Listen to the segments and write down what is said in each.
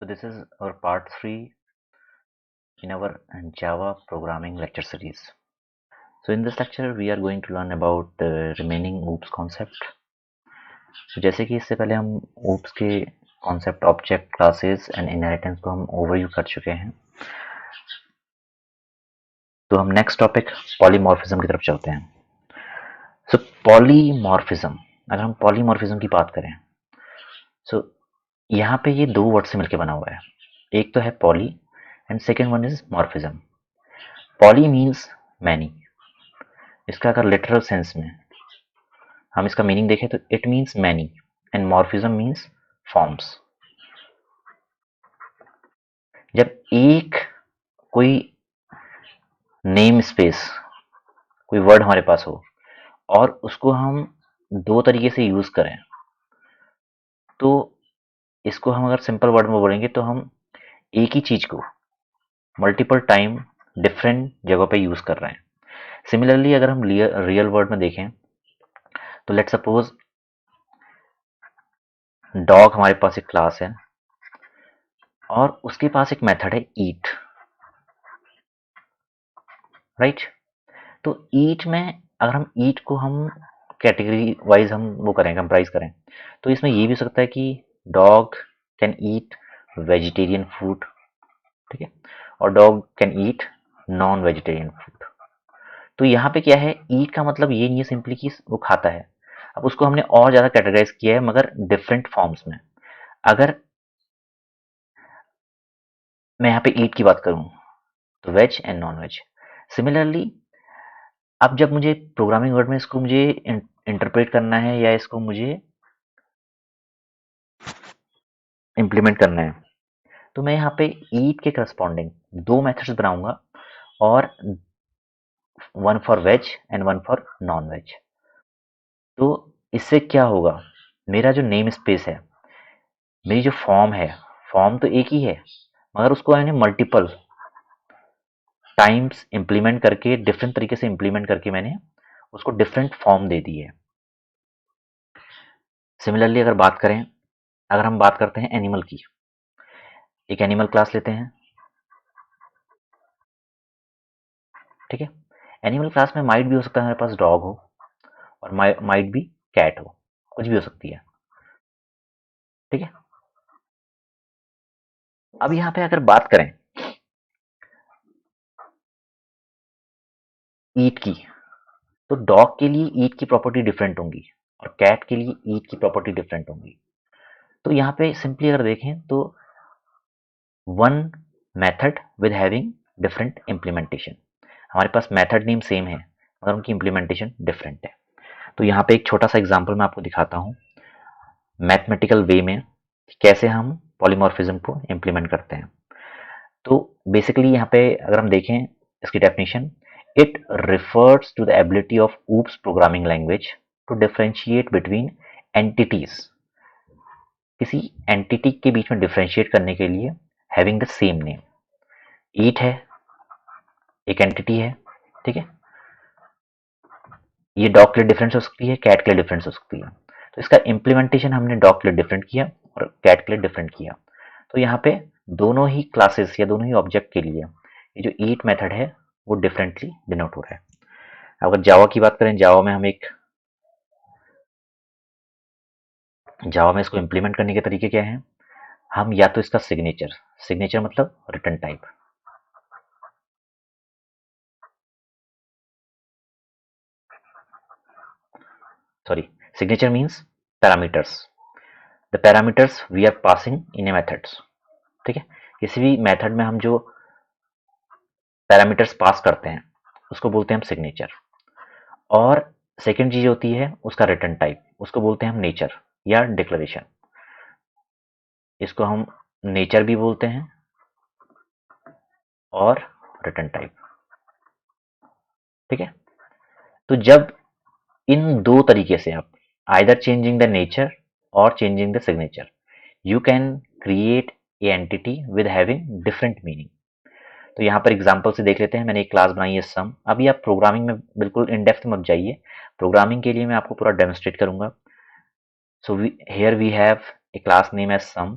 So this is our part 3 in our Java programming lecture series. So in this lecture we are going to learn about the remaining OOPS concept. So जैसे कि इससे पहले हम OOPS के concept object classes and inheritance को हम overview कर चुके हैं, तो हम next topic polymorphism की तरफ चलते हैं. So polymorphism, अगर हम polymorphism की बात करें, so यहाँ पे ये दो वर्ड से मिलकर बना हुआ है. एक तो है poly and second one is morphism. Poly means many. इसका अगर लिटरल सेंस में हम इसका मीनिंग देखें तो it means many and morphism means forms. जब एक कोई नेम स्पेस, कोई वर्ड हमारे पास हो और उसको हम दो तरीके से यूज करें, तो इसको हम अगर सिंपल वर्ड में बोलेंगे तो हम एक ही चीज को मल्टीपल टाइम डिफरेंट जगहों पे यूज कर रहे हैं. सिमिलरली अगर हम रियल वर्ड में देखें तो लेट सपोज डॉग हमारे पास एक क्लास है और उसके पास एक मेथड है ईट, राइट. तो ईट में अगर हम ईट को हम कैटेगरी वाइज हम वो करें, कंप्राइज करें, तो इसमें ये भी हो सकता है कि dog can eat vegetarian food, ठीक है, और dog can eat non vegetarian food. तो यहाँ पे क्या है, ईट का मतलब ये नहीं है सिंपली कि वो खाता है. अब उसको हमने और ज्यादा कैटेगराइज किया है मगर डिफरेंट फॉर्म्स में. अगर मैं यहाँ पे ईट की बात करूँ तो veg and non veg. Similarly अब जब मुझे प्रोग्रामिंग वर्ड में इसको मुझे इंटरप्रेट करना है या इसको मुझे इम्प्लीमेंट करना है, तो मैं यहाँ पे ईट के करस्पॉन्डिंग दो मेथड्स बनाऊंगा, और one for veg and one for non veg. तो इससे क्या होगा, मेरा जो नेम स्पेस है, मेरी जो फॉर्म है, फॉर्म तो एक ही है मगर उसको मैंने मल्टीपल टाइम्स इम्प्लीमेंट करके, डिफरेंट तरीके से इम्प्लीमेंट करके मैंने उसको डिफरेंट फॉर्म दे दी है. सिमिलरली अगर हम बात करते हैं एनिमल की, एक एनिमल क्लास लेते हैं, ठीक है. एनिमल क्लास में माइट भी हो सकता है हमारे पास डॉग हो और माइट भी कैट हो, कुछ भी हो सकती है, ठीक है. अब यहाँ पे अगर बात करें ईट की, तो डॉग के लिए ईट की प्रॉपर्टी डिफरेंट होंगी और कैट के लिए ईट की प्रॉपर्टी डिफरेंट होंगी. तो यहाँ पे सिंपली अगर देखें तो one method with having different implementation. हमारे पास मेथड नेम सेम है मगर उनकी इम्प्लीमेंटेशन डिफरेंट है. तो यहाँ पे एक छोटा सा एग्जांपल मैं आपको दिखाता हूँ मैथमेटिकल वे में कैसे हम पॉलीमॉर्फिज्म को इम्प्लीमेंट करते हैं. तो बेसिकली यहाँ पे अगर हम देखें इसकी definition, it refers to the ability of OOPS programming language to differentiate between entities. किसी एंटिटी के बीच में डिफरेंशिएट करने के लिए हैविंग द सेम नेम. ईट है, एक एंटिटी है, ठीक है. ये डॉग के लिए डिफरेंस हो सकती है, कैट के लिए डिफरेंस हो सकती है. तो इसका इम्प्लीमेंटेशन हमने डॉग के लिए डिफरेंट किया और कैट के लिए डिफरेंट किया. तो यहाँ पे दोनों ही क्लासेस या दोनों ही ऑब्जेक्ट के लिए ये जो ईट मेथड है वो डिफरेंटली डिनोट हो रहा है. अगर जावा की बात करें, जावा में इसको इम्प्लीमेंट करने के तरीके क्या हैं, हम या तो इसका सिग्नेचर, सिग्नेचर मतलब return type, sorry, signature means parameters, the parameters we are passing in a methods, ठीक है. किसी भी मेथड में हम जो पैरामीटर्स पास करते हैं उसको बोलते हैं हम सिग्नेचर. और सेकेंड चीज होती है उसका रिटर्न टाइप, उसको बोलते हैं हम नेचर या डिक्लेरेशन. इसको हम नेचर भी बोलते हैं और रिटर्न टाइप, ठीक है. तो जब इन दो तरीके से आप आइदर चेंजिंग द नेचर और changing the signature, you can create a entity with having different meaning. तो यहाँ पर एग्जांपल से देख लेते हैं. मैंने एक क्लास बनाई है सम. अभी आप प्रोग्रामिंग में बिल्कुल इन डेप्थ मत जाइए, प्रोग्रामिंग के लिए मैं आपको पूरा डेमोन्स्ट्रेट करूंगा. So here we have a class name as sum.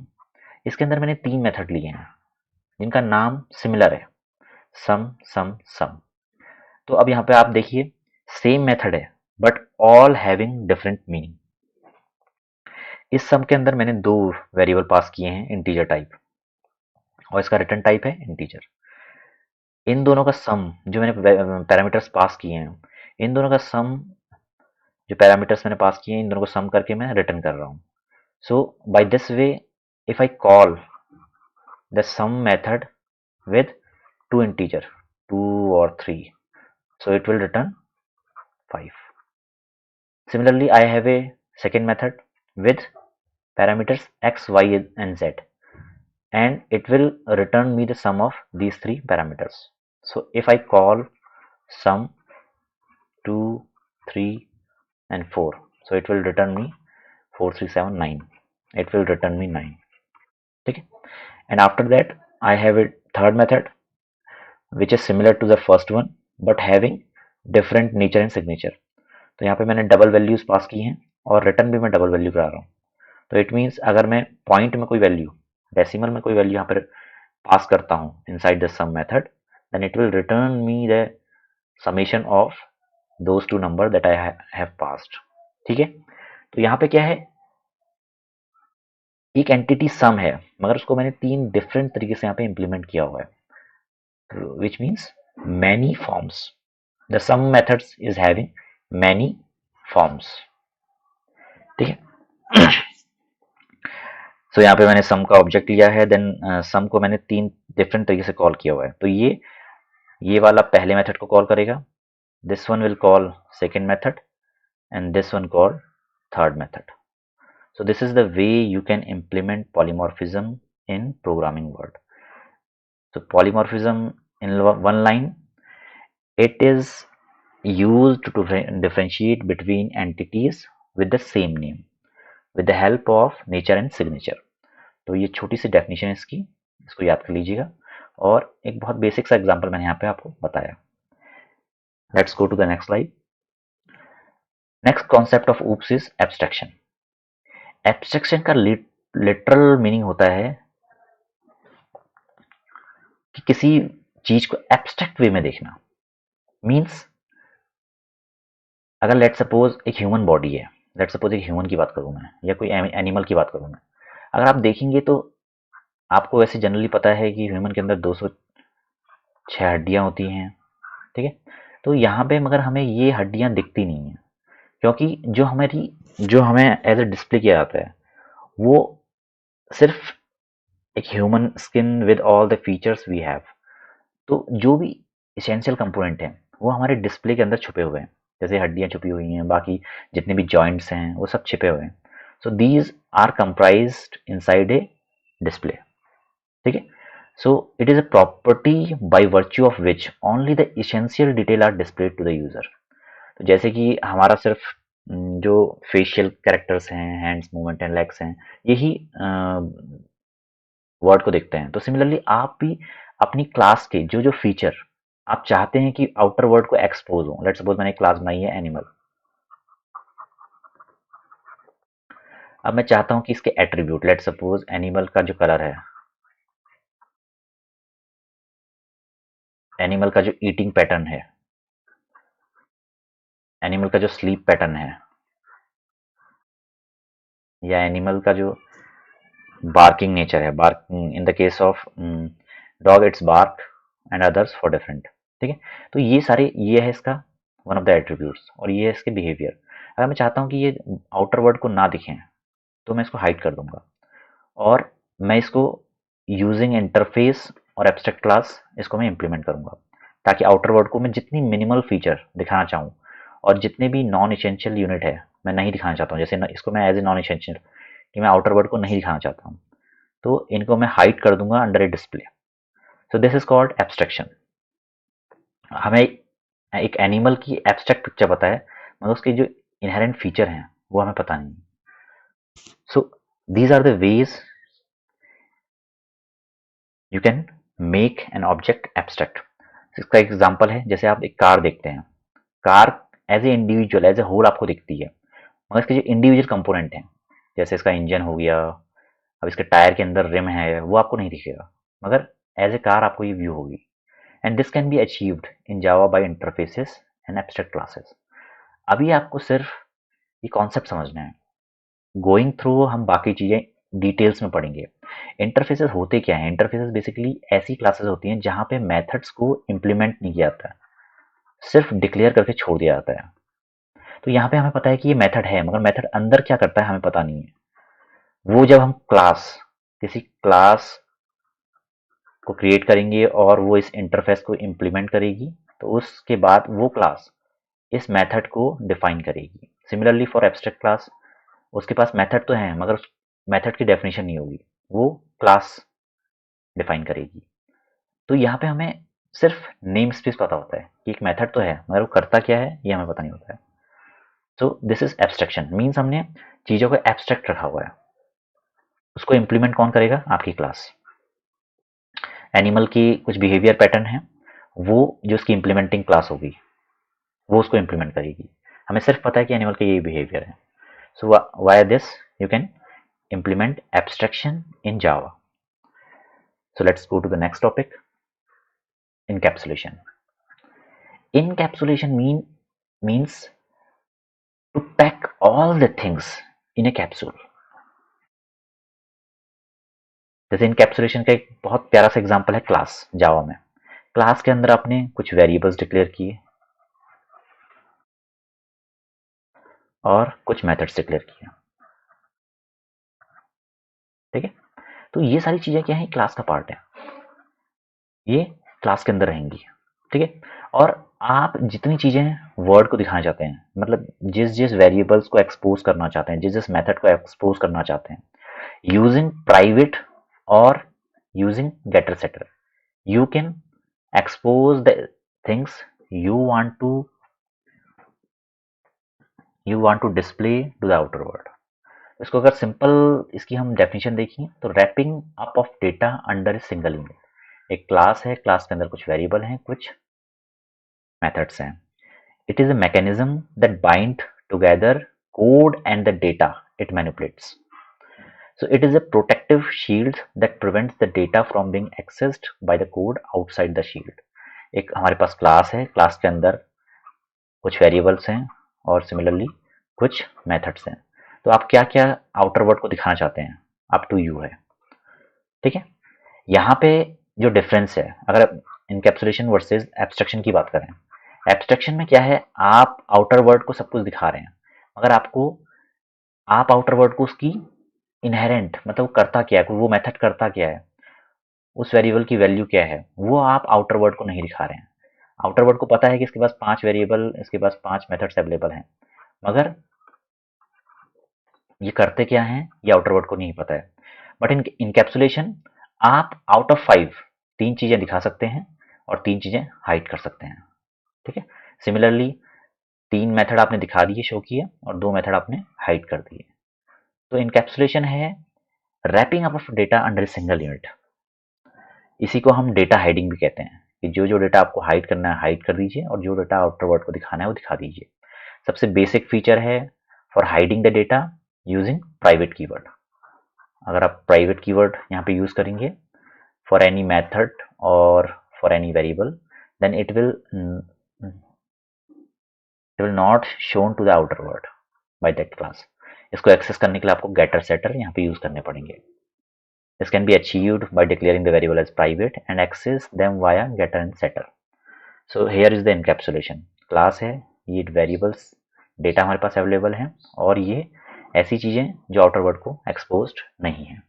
इसके अंदर मैंने 3 मेथड लिए हैं जिनका नाम सिमिलर है, सम सम सम। तो अब यहाँ पे आप देखिए सेम मेथड है but all having different meaning. इस सम के अंदर मैंने 2 वेरिएबल पास किए हैं इंटीजर टाइप और इसका रिटर्न टाइप है इंटीजर। इन दोनों का सम जो मैंने पैरामीटर्स पास किए हैं, इन दोनों का सम जो पैरामीटर्स मैंने पास किए हैं इन दोनों को सम करके मैं रिटर्न कर रहा हूँ। So by this way if I call the sum method with 2 integer 2 or 3, so it will return 5. Similarly I have a second method with parameters x, y and z, and it will return me the sum of these 3 parameters. So if I call sum 2 3 and 4, so it will return me 4 3 7 9, it will return me 9. Okay, and after that I have a third method which is similar to the first one but having different nature and signature. तो यहाँ पे मैंने double values pass की हैं और return भी मैं double value करा रहा हूँ। तो इट मीन्स अगर मैं पॉइंट में कोई वैल्यू, डेसिमल में कोई वैल्यू यहाँ पर पास करता हूँ inside the sum method, then it will return me the summation of those two number that I have passed. ठीक है, तो यहाँ पे क्या है, एक एंटिटी सम है मगर उसको मैंने 3 डिफरेंट तरीके से यहाँ पे इम्प्लीमेंट किया हुआ है, which means many forms. The sum methods is having many forms. ठीक है, सो यहाँ पे मैंने सम का ऑब्जेक्ट लिया है, देन सम को मैंने 3 डिफरेंट तरीके से कॉल किया हुआ है। तो ये वाला पहले मेथड को कॉल करेगा, this one will call second method and this one call third method. So this is the way you can implement polymorphism in programming world. So polymorphism in one line, it is used to differentiate between entities with the same name with the help of nature and signature. तो ये छोटी सी definition है इसकी, इसको याद कर लीजिएगा और एक बहुत बेसिक सा एग्जांपल मैंने यहाँ पे आपको बताया। Let's go to the next slide. Next concept of oops is abstraction. Abstraction का लिटरल मीनिंग होता है कि किसी चीज को एब्स्ट्रैक्ट वे में देखना। मीन्स अगर लेट सपोज एक ह्यूमन बॉडी है, लेट सपोज एक ह्यूमन की बात करूं मैं या कोई एनिमल की बात करूं मैं, अगर आप देखेंगे तो आपको वैसे जनरली पता है कि ह्यूमन के अंदर 206 हड्डियां होती हैं। ठीक है, तो यहाँ पे मगर हमें ये हड्डियां दिखती नहीं है क्योंकि जो हमें एज ए डिस्प्ले किया जाता है वो सिर्फ एक human skin with all the features we have. तो जो भी इसेंशियल कंपोनेंट हैं वो हमारे डिस्प्ले के अंदर छुपे हुए हैं, जैसे हड्डियां छुपी हुई हैं, बाकी जितने भी जॉइंट्स हैं वो सब छिपे हुए हैं। So these are comprised inside a display. ठीक है, so it is a property by virtue of which only the essential detail are displayed to the user. तो जैसे कि हमारा सिर्फ जो फेशियल कैरेक्टर्स हैं, हैंड्स मूवमेंट एंड लेग्स हैं, यही वर्ड को देखते हैं। तो सिमिलरली आप भी अपनी क्लास के जो जो फीचर आप चाहते हैं कि आउटर वर्ल्ड को एक्सपोज हो, लेट्स सपोज मैंने एक क्लास बनाई है एनिमल, अब मैं चाहता हूं कि इसके एट्रीब्यूट, लेट्स सपोज एनिमल का जो कलर है, एनिमल का जो ईटिंग पैटर्न है, एनिमल का जो स्लीप पैटर्न है, या एनिमल का जो बार्किंग नेचर है, barking in the case of dog it's bark and others for different. ठीक है, तो ये सारे, ये है इसका वन ऑफ द एट्रीब्यूट्स और ये है इसके बिहेवियर। अगर मैं चाहता हूं कि ये आउटर वर्ल्ड को ना दिखें तो मैं इसको हाइड कर दूंगा और मैं इसको यूजिंग इंटरफेस और एब्स्ट्रैक्ट क्लास इसको मैं इंप्लीमेंट करूंगा ताकि आउटर वर्ल्ड को मैं जितनी मिनिमल फीचर दिखाना चाहूँ और जितने भी नॉन इसेंशियल यूनिट है मैं नहीं दिखाना चाहता हूँ, जैसे इसको मैं एज ए नॉन इसेंशियल कि मैं आउटर वर्ल्ड को नहीं दिखाना चाहता हूँ, तो इनको मैं हाइड कर दूंगा under A display. So this is called abstraction. हमें एक एनिमल की एब्स्ट्रैक्ट पिक्चर पता है मगर उसके जो इनहेरेंट फीचर हैं वो हमें पता नहीं। So these are the ways you can make an object abstract. इसका एग्जांपल है, जैसे आप एक कार देखते हैं, car as a individual as a whole आपको दिखती है मगर इसके जो इंडिविजुअल कंपोनेंट हैं, जैसे इसका इंजन हो गया, अब इसके टायर के अंदर रिम है वो आपको नहीं दिखेगा, मगर एज ए कार आपको ये व्यू होगी। And this can be achieved in Java by interfaces and abstract classes. अभी आपको सिर्फ ये कॉन्सेप्ट समझना है, गोइंग थ्रू हम बाकी चीज़ें डिटेल्स में पढ़ेंगे। इंटरफेसेस होते क्या हैं? इंटरफेसेस बेसिकली ऐसी क्लासेस होती हैं जहाँ पे मेथड्स को इम्प्लीमेंट नहीं किया जाता है, सिर्फ डिक्लेयर करके छोड़ दिया जाता है। तो यहाँ पे हमें पता है कि ये मेथड है, मगर मेथड अंदर क्या करता है हमें पता नहीं है। वो जब हम किसी क्लास को क्रिएट करेंगे और वो इस इंटरफेस को इम्प्लीमेंट करेगी, तो उसके बाद वो क्लास इस मेथड को डिफाइन करेगी। सिमिलरली फॉर एब्स्ट्रैक्ट क्लास, उसके पास मेथड तो है मगर उस मेथड की डेफिनेशन नहीं होगी, वो क्लास डिफाइन करेगी। तो यहाँ पे हमें सिर्फ नेम स्पेस पता होता है कि एक मेथड तो है, मगर वो करता क्या है ये हमें पता नहीं होता है। So this is abstraction, means हमने चीज़ों को एब्स्ट्रैक्ट रखा हुआ है। उसको इम्प्लीमेंट कौन करेगा? आपकी क्लास। एनिमल की कुछ बिहेवियर पैटर्न है, वो जो उसकी इम्प्लीमेंटिंग क्लास होगी वो उसको इम्प्लीमेंट करेगी। हमें सिर्फ पता है कि एनिमल का ये बिहेवियर है। So why this you can implement abstraction in Java. So let's go to the next topic, encapsulation. Encapsulation means to pack all the things in a capsule. जैसे इनकैप्सुलेशन का एक बहुत प्यारा सा एग्जांपल है क्लास जावा में। Class के अंदर आपने कुछ वेरिएबल्स डिक्लेयर किए और कुछ मेथड्स डिक्लेयर किए, ठीक है। तो ये सारी चीजें क्या है? क्लास का पार्ट है, ये क्लास के अंदर रहेंगी, ठीक है। और आप जितनी चीजें वर्ड को दिखाना चाहते हैं, मतलब जिस जिस वेरिएबल्स को एक्सपोज करना चाहते हैं, जिस जिस मेथड को एक्सपोज करना चाहते हैं, यूजिंग प्राइवेट और using getter setter, you can expose the things you want to display to the outer world. इसको अगर सिंपल इसकी हम डेफिनेशन देखें तो wrapping up of data under a single unit. एक क्लास है, क्लास के अंदर कुछ वेरिएबल हैं, कुछ मेथड्स हैं। It is a mechanism that bind together code and the data it manipulates. So it is a protective shield that prevents the data from being accessed by the code outside the shield. एक हमारे पास class है, class के अंदर कुछ variables हैं और similarly कुछ methods हैं। तो आप क्या क्या आउटर वर्ल्ड को दिखाना चाहते हैं, अप टू यू है, ठीक है। यहाँ पे जो डिफरेंस है, अगर इनकैप्सुलेशन वर्सेस एब्स्ट्रैक्शन की बात करें, एब्स्ट्रैक्शन में क्या है, आप आउटर वर्ल्ड को सब कुछ दिखा रहे हैं, मगर आप आउटर वर्ल्ड को उसकी इनहेरेंट, मतलब करता क्या है, वो मेथड करता क्या है, उस वेरिएबल की वैल्यू क्या है, वो आप आउटर वर्ल्ड को नहीं दिखा रहे हैं। आउटर वर्ल्ड को पता है कि इसके पास 5 वेरिएबल, इसके पास 5 मेथड्स अवेलेबल हैं, मगर ये करते क्या हैं ये आउटर वर्ल्ड को नहीं पता है। बट इन इनकैप्सुलेशन आप आउट ऑफ 5 3 चीजें दिखा सकते हैं और 3 चीजें हाइड कर सकते हैं, ठीक है। सिमिलरली 3 मेथड आपने दिखा दिए, शो किए, और 2 मेथड आपने हाइड कर दिए। तो इनकैप्सुलेशन है wrapping up of data under a single unit. इसी को हम डेटा हाइडिंग भी कहते हैं, कि जो जो डेटा आपको हाइड करना है हाइड कर दीजिए और जो डेटा आउटर वर्ल्ड को दिखाना है वो दिखा दीजिए। सबसे बेसिक फीचर है for hiding the data using private keyword. अगर आप प्राइवेट कीवर्ड यहाँ पे यूज करेंगे फॉर एनी मेथड और for any variable, then it will not shown to the outer world by that class. इसको एक्सेस करने के लिए आपको getter setter यहाँ पे यूज करने पड़ेंगे। This can be achieved by declaring the variable as private and access them via getter and setter. So here is the encapsulation. Class है, ये वेरिएबल्स डेटा हमारे पास अवेलेबल हैं और ये ऐसी चीजें जो आउटर वर्ल्ड को एक्सपोज्ड नहीं है।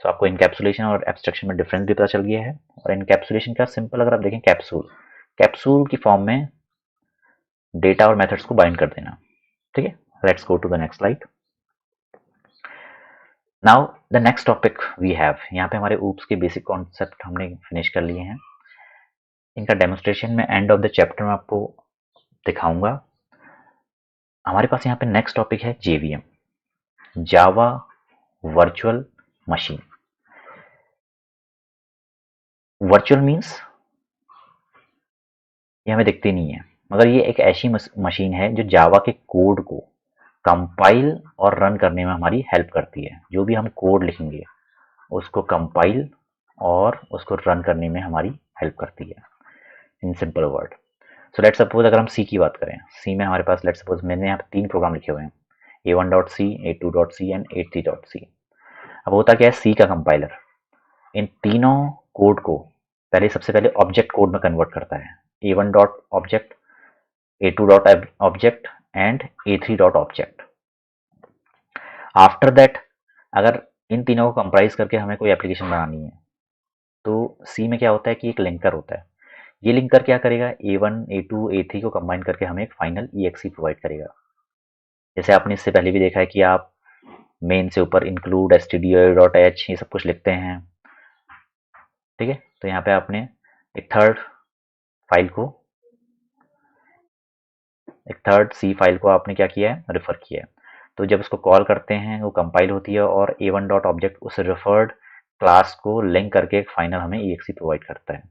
सो आपको इनकैप्सुलेशन और एब्स्ट्रैक्शन में डिफरेंस भी पता चल गया है। और इनकैप्सुलेशन का सिंपल अगर आप देखें, कैप्सूल की फॉर्म में डेटा और मेथड्स को बाइंड कर देना, ठीक है। Let's go to the next slide. Now the next topic we have, यहाँ पे हमारे ऊप्स के बेसिक कॉन्सेप्ट हमने फिनिश कर लिए हैं। इनका डेमोन्स्ट्रेशन में एंड ऑफ द चैप्टर में आपको दिखाऊंगा। हमारे पास यहाँ पे नेक्स्ट टॉपिक है JVM, जावा वर्चुअल मशीन। वर्चुअल मीन्स ये हमें दिखती नहीं है, मगर ये एक ऐसी मशीन है जो जावा के कोड को कंपाइल और रन करने में हमारी हेल्प करती है। जो भी हम कोड लिखेंगे उसको कंपाइल और उसको रन करने में हमारी हेल्प करती है, in simple word. So let suppose अगर हम सी की बात करें, सी में हमारे पास लेट सपोज मैंने यहाँ पे 3 प्रोग्राम लिखे हुए हैं, a1.c, a2.c एंड a3.c। अब होता क्या है, सी का कंपाइलर इन तीनों कोड को सबसे पहले ऑब्जेक्ट कोड में कन्वर्ट करता है, a1 dot object, a2 dot object and a3 dot object. After that अगर इन तीनों को कंप्राइज करके हमें कोई एप्लीकेशन बनानी है तो सी में क्या होता है कि एक लिंकर होता है। ये लिंकर क्या करेगा, a1, a2, a3 को कंबाइन करके हमें एक फाइनल exe प्रोवाइड करेगा। जैसे आपने इससे पहले भी देखा है कि आप मेन से ऊपर इंक्लूड stdio.h ये सब कुछ लिखते हैं, ठीक है। तो यहाँ पे आपने एक थर्ड सी फाइल को आपने क्या किया है, रेफर किया है। तो जब उसको कॉल करते हैं वो कंपाइल होती है और a1 डॉट ऑब्जेक्ट उस रेफर्ड क्लास को लिंक करके एक फाइनल हमें exe प्रोवाइड करता है।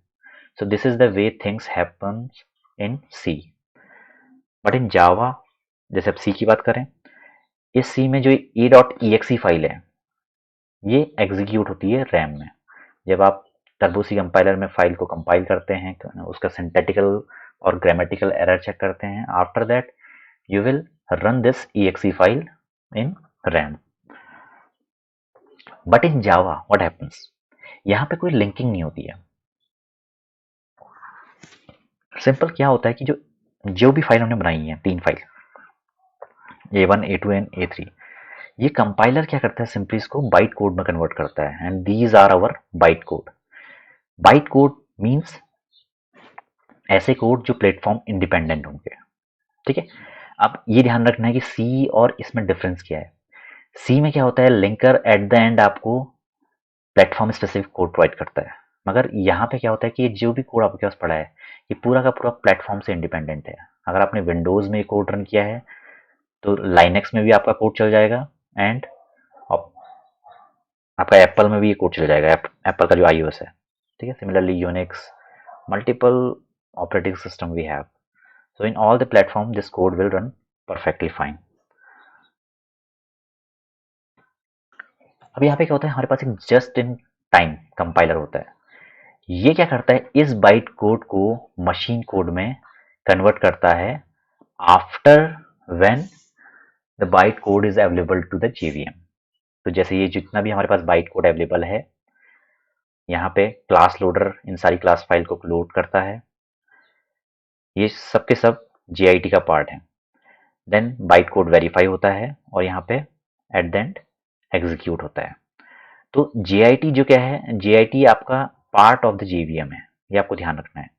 So this is the way things happens in C. But in Java जैसे अब सी की बात करें, इस सी में जो a.exe फाइल है ये एग्जीक्यूट होती है रैम में। जब आप टर्बो सी कंपाइलर में फाइल को कंपाइल करते हैं, उसका सिंथेटिकल और ग्रामेटिकल एरर चेक करते हैं, after that you will run this exe file in RAM. But in Java what happens, यहाँ पे कोई लिंकिंग नहीं होती है। सिंपल क्या होता है कि जो भी फाइल हमने बनाई है, 3 file a1, a2 and a3, ये कंपाइलर क्या करता है, सिंपली इसको बाइट कोड में कन्वर्ट करता है and these are our byte code. Byte code means ऐसे कोड जो प्लेटफॉर्म इंडिपेंडेंट होंगे, ठीक है। अब ये ध्यान रखना है कि सी और इसमें डिफरेंस क्या है। सी में क्या होता है, लिंकर एट द एंड आपको प्लेटफॉर्म स्पेसिफिक कोड प्रोवाइड करता है, मगर यहाँ पे क्या होता है कि जो भी कोड आपके पास पड़ा है ये पूरा का पूरा प्लेटफॉर्म से इंडिपेंडेंट है। अगर आपने विंडोज़ में कोड रन किया है तो लाइनेक्स में भी आपका कोड चल जाएगा एंड आपका एप्पल में भी ये कोड चल जाएगा, एप्पल का जो iOS है, ठीक है। Similarly Unix, multiple operating system we have, so in all the platform this code will run perfectly fine. अब यहाँ पे क्या होता है, हमारे पास एक जस्ट इन टाइम कंपाइलर होता है। ये क्या करता है, इस बाइट कोड को मशीन कोड में कन्वर्ट करता है after when the byte code is available to the JVM. तो जैसे ये जितना भी हमारे पास बाइट कोड अवेलेबल है, यहाँ पे क्लास लोडर इन सारी क्लास फाइल को लोड करता है, ये सब के सब जीआईटी का पार्ट है। देन बाइट कोड वेरीफाई होता है और यहाँ पे एट द एंड एग्जीक्यूट होता है। तो जीआईटी जो क्या है, जीआईटी आपका पार्ट ऑफ द जेवीएम है, ये आपको ध्यान रखना है।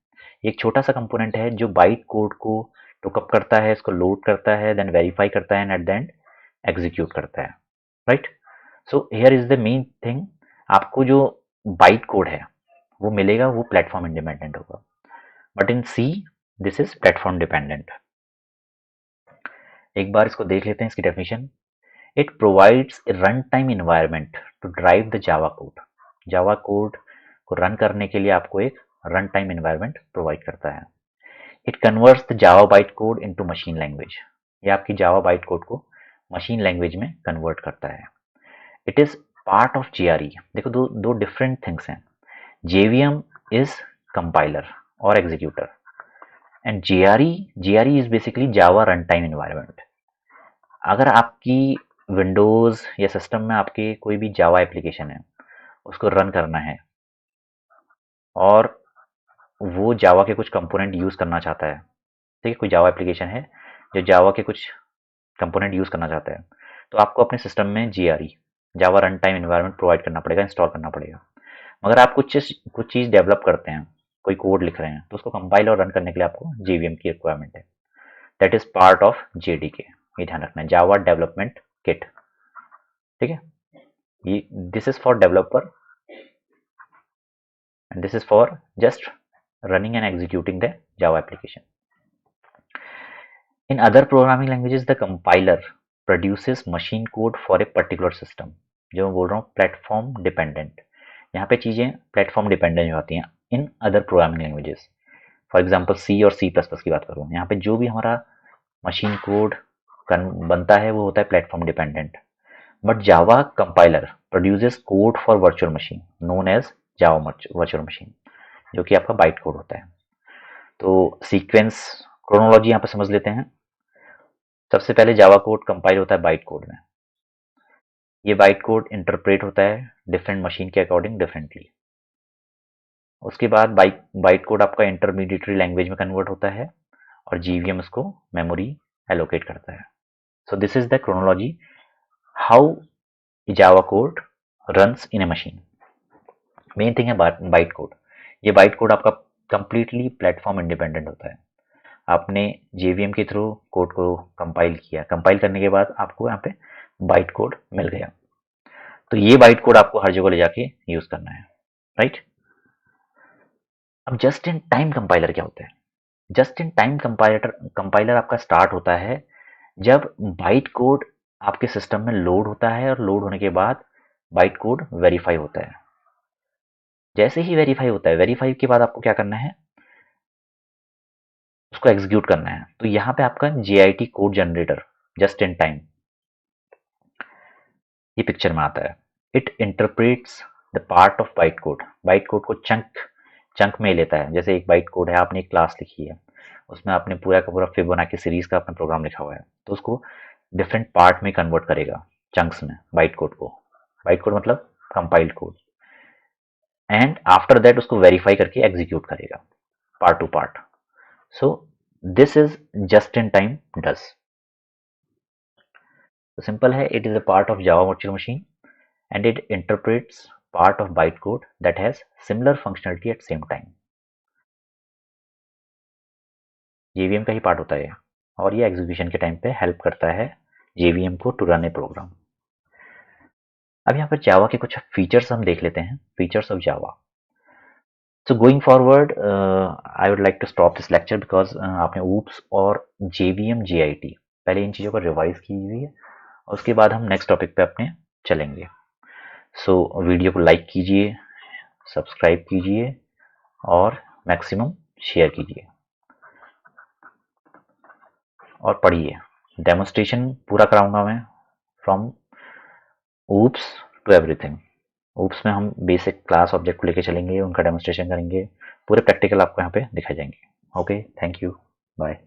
एक छोटा सा कंपोनेंट है जो बाइट कोड को टुकअप करता है, इसको लोड करता है, देन वेरीफाई करता है and at the end execute करता है, right. So here is the main thing, आपको जो बाइट कोड है वो मिलेगा, वो प्लेटफॉर्म इंडिपेंडेंट होगा। But in C this is platform dependent. एक बार इसको देख लेते हैं, इसकी definition. It provides a run time environment to drive the Java code. Java code को रन करने के लिए आपको एक रन टाइम इन्वायरमेंट प्रोवाइड करता है। It converts the Java byte code into machine language. ये आपकी जावा बाइट कोड को मशीन लैंग्वेज में कन्वर्ट करता है। It is part of GRE. देखो दो दो डिफरेंट थिंग्स हैं। जेवीएम इज कंपाइलर और executor and GRE is basically Java run time environment. अगर आपकी विंडोज या सिस्टम में आपके कोई भी जावा एप्लीकेशन है, उसको रन करना है और वो जावा के कुछ कंपोनेंट यूज करना चाहता है, ठीक है, कोई जावा एप्लीकेशन है जो जावा के कुछ कंपोनेंट यूज करना चाहता है, तो आपको अपने सिस्टम में जीआरई जावा रन टाइम इन्वायरमेंट प्रोवाइड करना पड़ेगा, इंस्टॉल करना पड़ेगा। मगर आप कुछ चीज़ डेवलप करते हैं, कोई कोड लिख रहे हैं, तो उसको कंपाइल और रन करने के लिए आपको जेवीएम की रिक्वायरमेंट है। That is part of JDK, ये ध्यान रखना है, जावा डेवलपमेंट किट, ठीक है। ये this is for developer and this is for just running and executing the Java application. In other programming languages, the compiler produces machine code for a particular system. जो मैं बोल रहा हूँ platform dependent, यहाँ पे चीज़ें प्लेटफॉर्म डिपेंडेंट होती हैं in other programming languages. For example C और सी प्लस प्लस की बात करूँ, यहाँ पे जो भी हमारा मशीन कोड बनता है वो होता है platform dependent. But Java compiler produces code for virtual machine known as Java virtual machine, जो कि आपका बाइट कोड होता है। तो सीक्वेंस क्रोनोलॉजी यहाँ पे समझ लेते हैं। सबसे पहले जावा कोड कंपाइल होता है बाइट कोड में। ये बाइट कोड इंटरप्रेट होता है डिफरेंट मशीन के अकॉर्डिंग डिफरेंटली। उसके बाद बाइट बाइट कोड आपका इंटरमीडिएटरी लैंग्वेज में कन्वर्ट होता है और जीवीएम उसको मेमोरी एलोकेट करता है। So this is the chronology how Java code runs in A machine. Main thing है बाइट कोड। ये बाइट कोड आपका कंप्लीटली प्लेटफॉर्म इंडिपेंडेंट होता है। आपने जेवीएम के थ्रू कोड को कंपाइल किया, कंपाइल करने के बाद आपको यहाँ पे बाइट कोड मिल गया। तो ये बाइट कोड आपको हर जगह ले जाके यूज करना है, राइट। अब जस्ट इन टाइम कंपाइलर क्या होता है? जस्ट इन टाइम कंपाइलर आपका स्टार्ट होता है जब बाइट कोड आपके सिस्टम में लोड होता है, और लोड होने के बाद बाइट कोड वेरीफाई होता है। जैसे ही वेरीफाई होता है, वेरीफाई के बाद आपको क्या करना है, उसको एग्जीक्यूट करना है। तो यहाँ पे आपका JIT code generator just in time ये पिक्चर में आता है। It interprets the part of bite code को चंक में लेता है। जैसे एक बाइट कोड है, आपने एक क्लास लिखी है, उसमें आपने पूरा का पूरा फिबोनाची सीरीज का अपना प्रोग्राम लिखा हुआ है, तो उसको डिफरेंट पार्ट में कन्वर्ट करेगा, चंक्स में, बाइट कोड को। बाइट कोड मतलब compiled code. And after that उसको वेरीफाई करके एग्जीक्यूट करेगा part two part. So this is just in time does. तो सिंपल है, it is a part of Java virtual machine and it interprets part of bytecode that has similar functionality at same time। JVM का ही part होता है और ये execution के time पे help करता है JVM को टू रन ए प्रोग्राम। अब यहाँ पर जावा के कुछ फीचर्स हम देख लेते हैं, features of Java. So going forward I would like to stop this lecture because आपने ऊप्स और JVM JIT पहले इन चीज़ों को रिवाइज की हुई है, और उसके बाद हम नेक्स्ट टॉपिक पे अपने चलेंगे। सो वीडियो को लाइक कीजिए, सब्सक्राइब कीजिए और मैक्सिमम शेयर कीजिए और पढ़िए। डेमोस्ट्रेशन पूरा कराऊंगा मैं from oops to everything. Oops में हम बेसिक क्लास ऑब्जेक्ट को लेके चलेंगे, उनका डेमोस्ट्रेशन करेंगे, पूरे प्रैक्टिकल आपको यहाँ पे दिखाए जाएंगे। Okay, thank you, bye.